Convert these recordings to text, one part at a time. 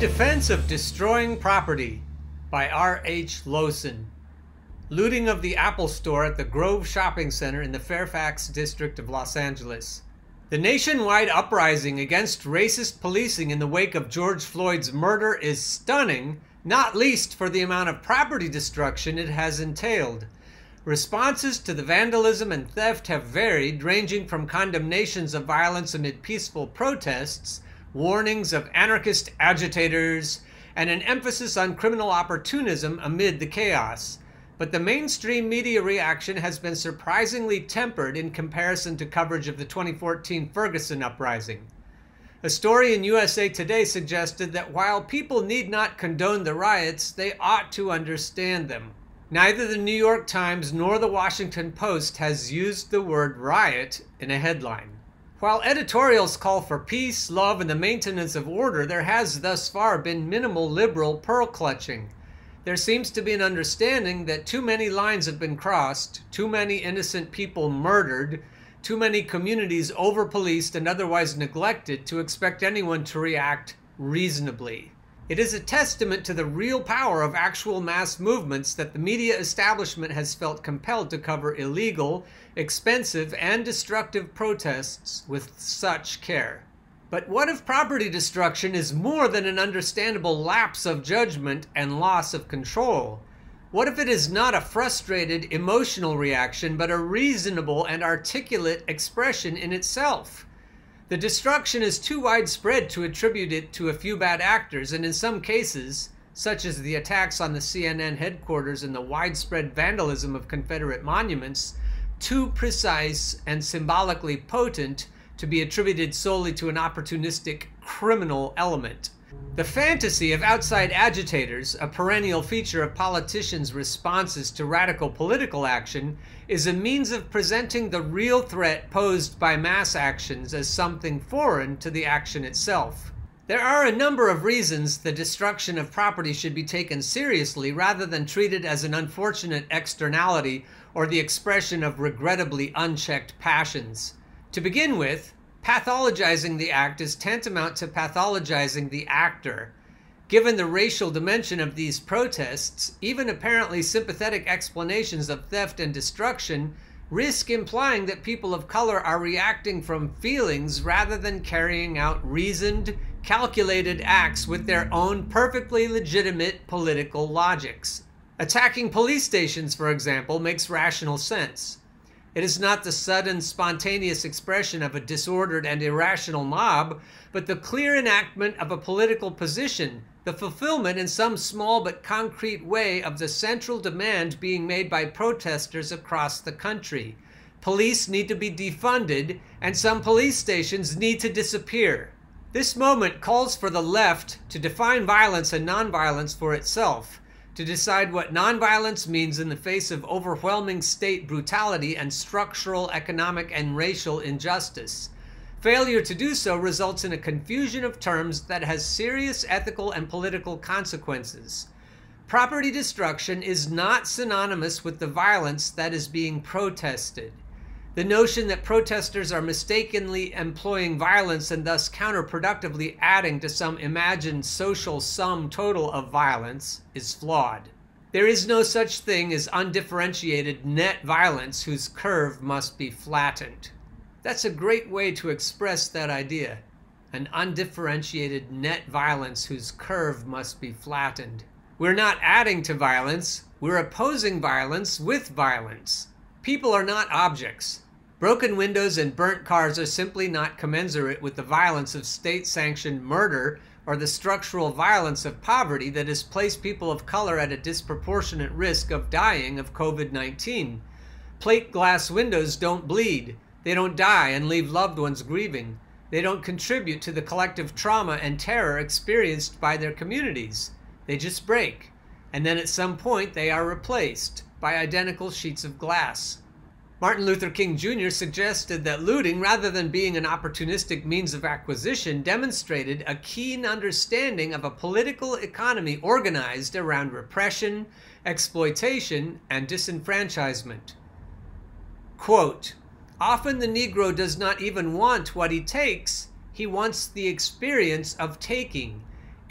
Defense of Destroying Property by R.H. Lowson. Looting of the Apple Store at the Grove Shopping Center in the Fairfax district of Los Angeles. The nationwide uprising against racist policing in the wake of George Floyd's murder is stunning, not least for the amount of property destruction it has entailed. Responses to the vandalism and theft have varied, ranging from condemnations of violence amid peaceful protests, warnings of anarchist agitators, and an emphasis on criminal opportunism amid the chaos. But the mainstream media reaction has been surprisingly tempered in comparison to coverage of the 2014 Ferguson uprising. A story in USA Today suggested that while people need not condone the riots, they ought to understand them. Neither the New York Times nor the Washington Post has used the word riot in a headline. While editorials call for peace, love, and the maintenance of order, there has thus far been minimal liberal pearl-clutching. There seems to be an understanding that too many lines have been crossed, too many innocent people murdered, too many communities over-policed and otherwise neglected to expect anyone to react reasonably. It is a testament to the real power of actual mass movements that the media establishment has felt compelled to cover illegal, expensive, and destructive protests with such care. But what if property destruction is more than an understandable lapse of judgment and loss of control? What if it is not a frustrated, emotional reaction, but a reasonable and articulate expression in itself? The destruction is too widespread to attribute it to a few bad actors, and in some cases, such as the attacks on the CNN headquarters and the widespread vandalism of Confederate monuments, too precise and symbolically potent to be attributed solely to an opportunistic criminal element. The fantasy of outside agitators, a perennial feature of politicians' responses to radical political action, is a means of presenting the real threat posed by mass actions as something foreign to the action itself. There are a number of reasons the destruction of property should be taken seriously rather than treated as an unfortunate externality or the expression of regrettably unchecked passions. To begin with, pathologizing the act is tantamount to pathologizing the actor. Given the racial dimension of these protests, even apparently sympathetic explanations of theft and destruction risk implying that people of color are reacting from feelings rather than carrying out reasoned, calculated acts with their own perfectly legitimate political logics. Attacking police stations, for example, makes rational sense. It is not the sudden, spontaneous expression of a disordered and irrational mob, but the clear enactment of a political position, the fulfillment in some small but concrete way of the central demand being made by protesters across the country. Police need to be defunded, and some police stations need to disappear. This moment calls for the left to define violence and nonviolence for itself, to decide what nonviolence means in the face of overwhelming state brutality and structural economic and racial injustice. Failure to do so results in a confusion of terms that has serious ethical and political consequences. Property destruction is not synonymous with the violence that is being protested. The notion that protesters are mistakenly employing violence and thus counterproductively adding to some imagined social sum total of violence is flawed. There is no such thing as undifferentiated net violence whose curve must be flattened. That's a great way to express that idea. An undifferentiated net violence whose curve must be flattened. We're not adding to violence, we're opposing violence with violence. People are not objects. Broken windows and burnt cars are simply not commensurate with the violence of state-sanctioned murder or the structural violence of poverty that has placed people of color at a disproportionate risk of dying of COVID-19. Plate glass windows don't bleed. They don't die and leave loved ones grieving. They don't contribute to the collective trauma and terror experienced by their communities. They just break. And then at some point they are replaced by identical sheets of glass. Martin Luther King Jr. suggested that looting, rather than being an opportunistic means of acquisition, demonstrated a keen understanding of a political economy organized around repression, exploitation, and disenfranchisement. Quote, "Often the Negro does not even want what he takes, he wants the experience of taking.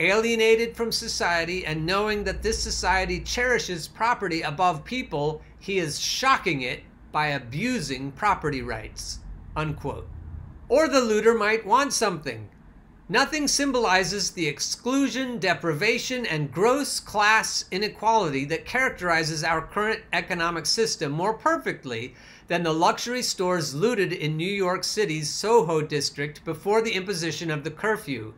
alienated from society, and knowing that this society cherishes property above people, he is shocking it by abusing property rights." Unquote. Or the looter might want something. Nothing symbolizes the exclusion, deprivation, and gross class inequality that characterizes our current economic system more perfectly than the luxury stores looted in New York City's Soho district before the imposition of the curfew.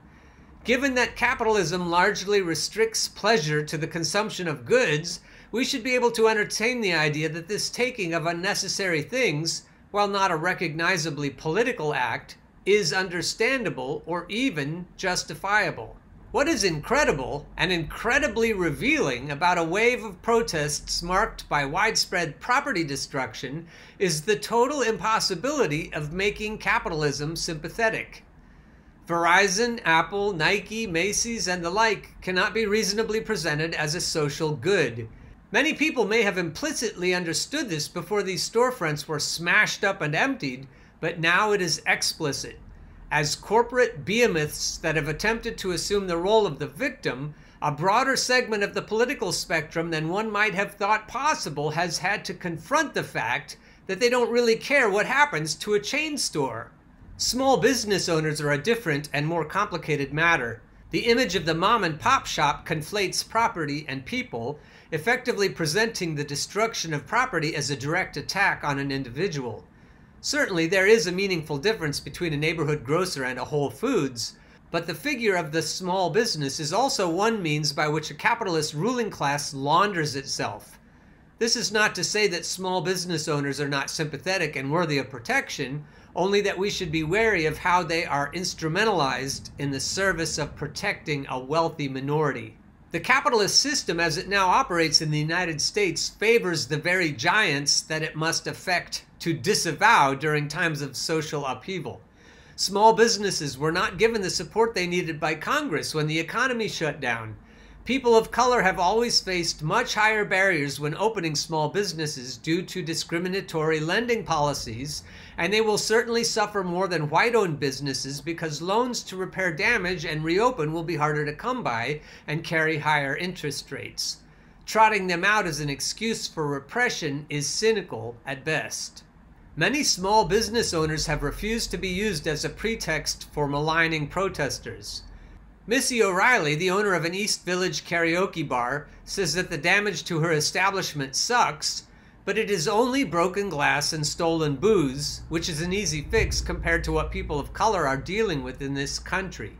Given that capitalism largely restricts pleasure to the consumption of goods, we should be able to entertain the idea that this taking of unnecessary things, while not a recognizably political act, is understandable or even justifiable. What is incredible and incredibly revealing about a wave of protests marked by widespread property destruction is the total impossibility of making capitalism sympathetic. Verizon, Apple, Nike, Macy's, and the like cannot be reasonably presented as a social good. Many people may have implicitly understood this before these storefronts were smashed up and emptied, but now it is explicit. As corporate behemoths that have attempted to assume the role of the victim, a broader segment of the political spectrum than one might have thought possible has had to confront the fact that they don't really care what happens to a chain store. Small business owners are a different and more complicated matter. The image of the mom-and-pop shop conflates property and people, effectively presenting the destruction of property as a direct attack on an individual. Certainly, there is a meaningful difference between a neighborhood grocer and a Whole Foods, but the figure of the small business is also one means by which a capitalist ruling class launders itself. This is not to say that small business owners are not sympathetic and worthy of protection, only that we should be wary of how they are instrumentalized in the service of protecting a wealthy minority. The capitalist system as it now operates in the United States favors the very giants that it must affect to disavow during times of social upheaval. Small businesses were not given the support they needed by Congress when the economy shut down. People of color have always faced much higher barriers when opening small businesses due to discriminatory lending policies, and they will certainly suffer more than white-owned businesses because loans to repair damage and reopen will be harder to come by and carry higher interest rates. Trotting them out as an excuse for repression is cynical at best. Many small business owners have refused to be used as a pretext for maligning protesters. Missy O'Reilly, the owner of an East Village karaoke bar, says that the damage to her establishment sucks, but it is only broken glass and stolen booze, which is an easy fix compared to what people of color are dealing with in this country.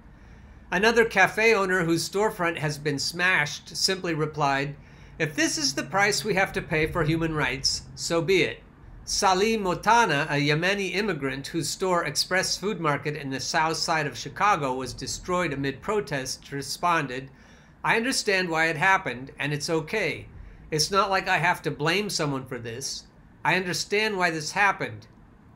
Another cafe owner whose storefront has been smashed simply replied, "If this is the price we have to pay for human rights, so be it." Salih Motana, a Yemeni immigrant whose store Express Food Market in the south side of Chicago was destroyed amid protests, responded, "I understand why it happened, and it's okay. It's not like I have to blame someone for this. I understand why this happened.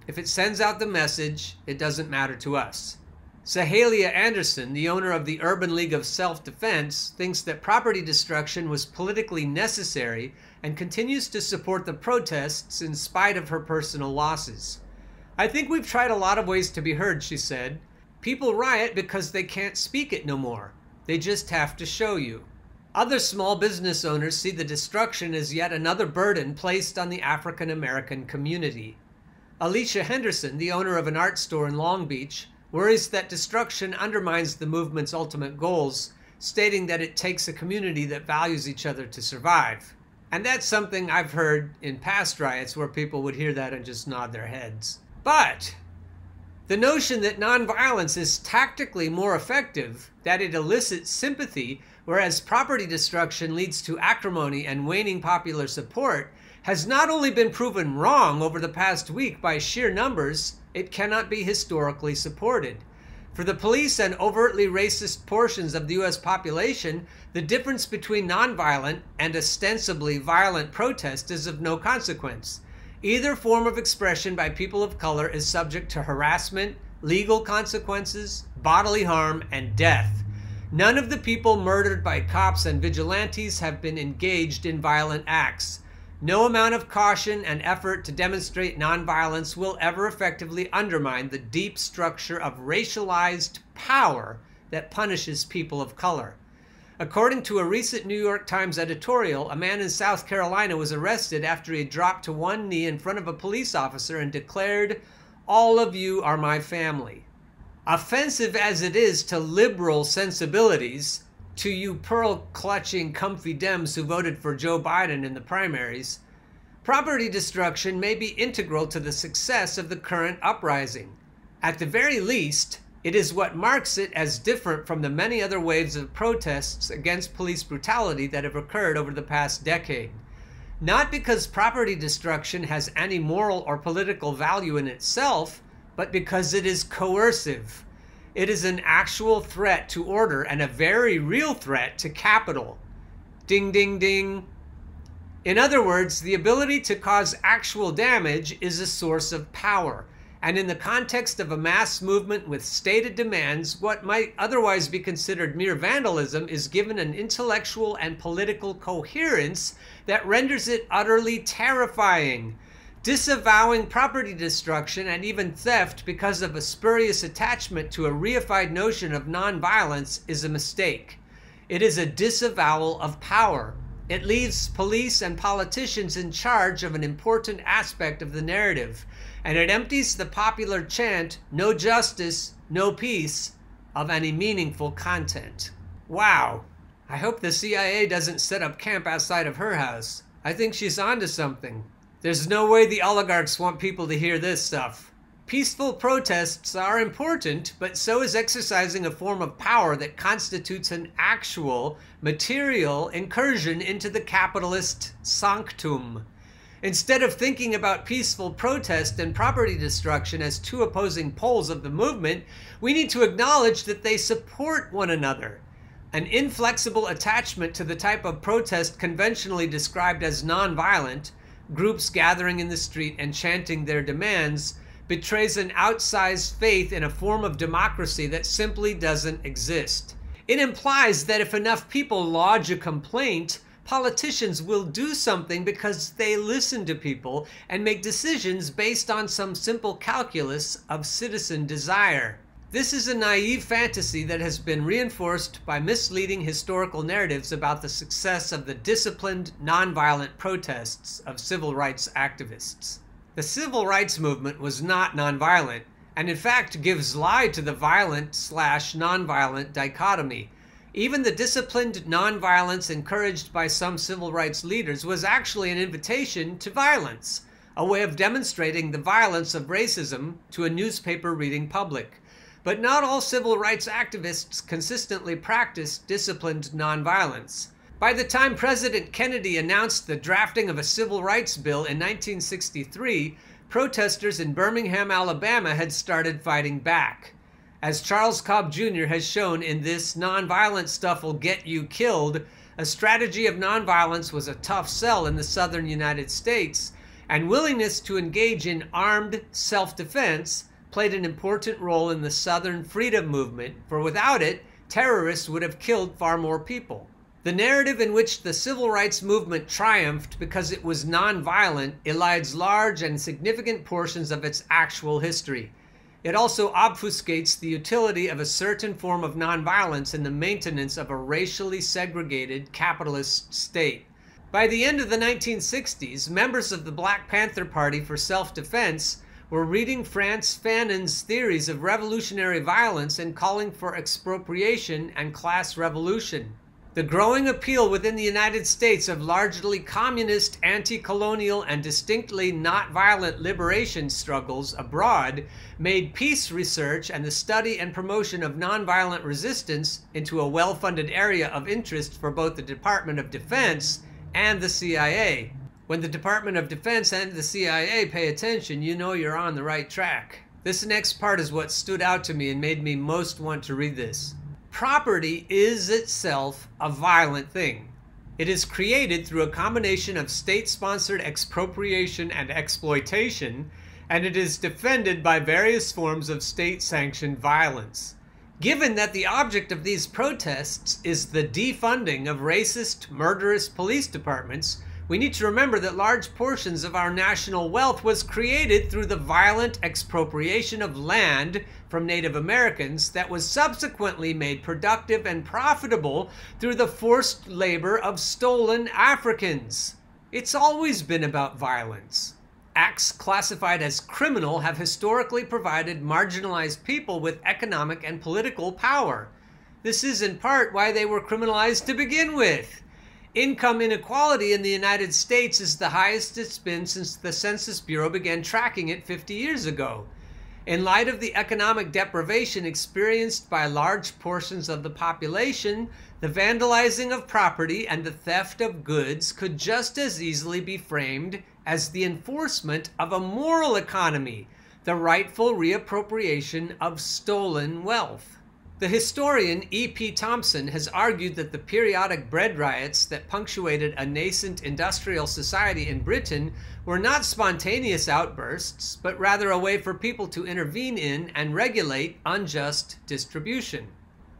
If it sends out the message, it doesn't matter to us." Sahalia Anderson, the owner of the Urban League of Self-Defense, thinks that property destruction was politically necessary and continues to support the protests in spite of her personal losses. "I think we've tried a lot of ways to be heard," she said. "People riot because they can't speak it no more. They just have to show you." Other small business owners see the destruction as yet another burden placed on the African American community. Alicia Henderson, the owner of an art store in Long Beach, worries that destruction undermines the movement's ultimate goals, stating that it takes a community that values each other to survive. And that's something I've heard in past riots where people would hear that and just nod their heads. But the notion that nonviolence is tactically more effective, that it elicits sympathy, whereas property destruction leads to acrimony and waning popular support, has not only been proven wrong over the past week by sheer numbers, it cannot be historically supported. For the police and overtly racist portions of the U.S. population, the difference between nonviolent and ostensibly violent protest is of no consequence. Either form of expression by people of color is subject to harassment, legal consequences, bodily harm, and death. None of the people murdered by cops and vigilantes have been engaged in violent acts. No amount of caution and effort to demonstrate nonviolence will ever effectively undermine the deep structure of racialized power that punishes people of color. According to a recent New York Times editorial, a man in South Carolina was arrested after he dropped to one knee in front of a police officer and declared, "All of you are my family." Offensive as it is to liberal sensibilities, to you pearl-clutching comfy Dems who voted for Joe Biden in the primaries, property destruction may be integral to the success of the current uprising. At the very least, it is what marks it as different from the many other waves of protests against police brutality that have occurred over the past decade. Not because property destruction has any moral or political value in itself, but because it is coercive. It is an actual threat to order and a very real threat to capital. Ding, ding, ding. In other words, the ability to cause actual damage is a source of power. And in the context of a mass movement with stated demands, what might otherwise be considered mere vandalism is given an intellectual and political coherence that renders it utterly terrifying. Disavowing property destruction and even theft because of a spurious attachment to a reified notion of nonviolence is a mistake. It is a disavowal of power. It leaves police and politicians in charge of an important aspect of the narrative, and it empties the popular chant, "No justice, no peace," of any meaningful content. Wow. I hope the CIA doesn't set up camp outside of her house. I think she's onto something. There's no way the oligarchs want people to hear this stuff. Peaceful protests are important, but so is exercising a form of power that constitutes an actual, material incursion into the capitalist sanctum. Instead of thinking about peaceful protest and property destruction as two opposing poles of the movement, we need to acknowledge that they support one another. An inflexible attachment to the type of protest conventionally described as nonviolent, groups gathering in the street and chanting their demands, betrays an outsized faith in a form of democracy that simply doesn't exist. It implies that if enough people lodge a complaint, politicians will do something because they listen to people and make decisions based on some simple calculus of citizen desire. This is a naive fantasy that has been reinforced by misleading historical narratives about the success of the disciplined, nonviolent protests of civil rights activists. The civil rights movement was not nonviolent, and in fact gives lie to the violent/nonviolent dichotomy. Even the disciplined nonviolence encouraged by some civil rights leaders was actually an invitation to violence, a way of demonstrating the violence of racism to a newspaper-reading public. But not all civil rights activists consistently practiced disciplined nonviolence. By the time President Kennedy announced the drafting of a civil rights bill in 1963, protesters in Birmingham, Alabama had started fighting back. As Charles Cobb Jr. has shown in This Nonviolent Stuff Will Get You Killed, a strategy of nonviolence was a tough sell in the southern United States, and willingness to engage in armed self-defense played an important role in the Southern freedom movement, for without it, terrorists would have killed far more people. The narrative in which the civil rights movement triumphed because it was nonviolent elides large and significant portions of its actual history. It also obfuscates the utility of a certain form of nonviolence in the maintenance of a racially segregated capitalist state. By the end of the 1960s, members of the Black Panther Party for Self-Defense were reading Frantz Fanon's theories of revolutionary violence and calling for expropriation and class revolution. The growing appeal within the United States of largely communist, anti-colonial, and distinctly not violent liberation struggles abroad made peace research and the study and promotion of nonviolent resistance into a well-funded area of interest for both the Department of Defense and the CIA. When the Department of Defense and the CIA pay attention, you know you're on the right track. This next part is what stood out to me and made me most want to read this. Property is itself a violent thing. It is created through a combination of state-sponsored expropriation and exploitation, and it is defended by various forms of state-sanctioned violence. Given that the object of these protests is the defunding of racist, murderous police departments, We need to remember that large portions of our national wealth was created through the violent expropriation of land from Native Americans that was subsequently made productive and profitable through the forced labor of stolen Africans. It's always been about violence. Acts classified as criminal have historically provided marginalized people with economic and political power. This is in part why they were criminalized to begin with. Income inequality in the United States is the highest it's been since the Census Bureau began tracking it 50 years ago. In light of the economic deprivation experienced by large portions of the population, the vandalizing of property and the theft of goods could just as easily be framed as the enforcement of a moral economy, the rightful reappropriation of stolen wealth. The historian E.P. Thompson has argued that the periodic bread riots that punctuated a nascent industrial society in Britain were not spontaneous outbursts, but rather a way for people to intervene in and regulate unjust distribution.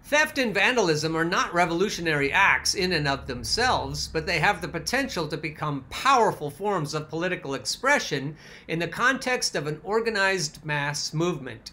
Theft and vandalism are not revolutionary acts in and of themselves, but they have the potential to become powerful forms of political expression in the context of an organized mass movement.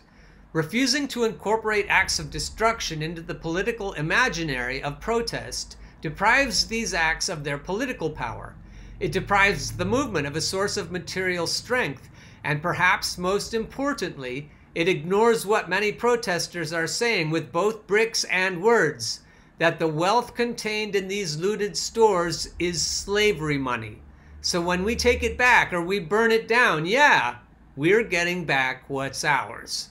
Refusing to incorporate acts of destruction into the political imaginary of protest deprives these acts of their political power. It deprives the movement of a source of material strength, and perhaps most importantly, it ignores what many protesters are saying with both bricks and words, that the wealth contained in these looted stores is slavery money. So when we take it back or we burn it down, yeah, we're getting back what's ours.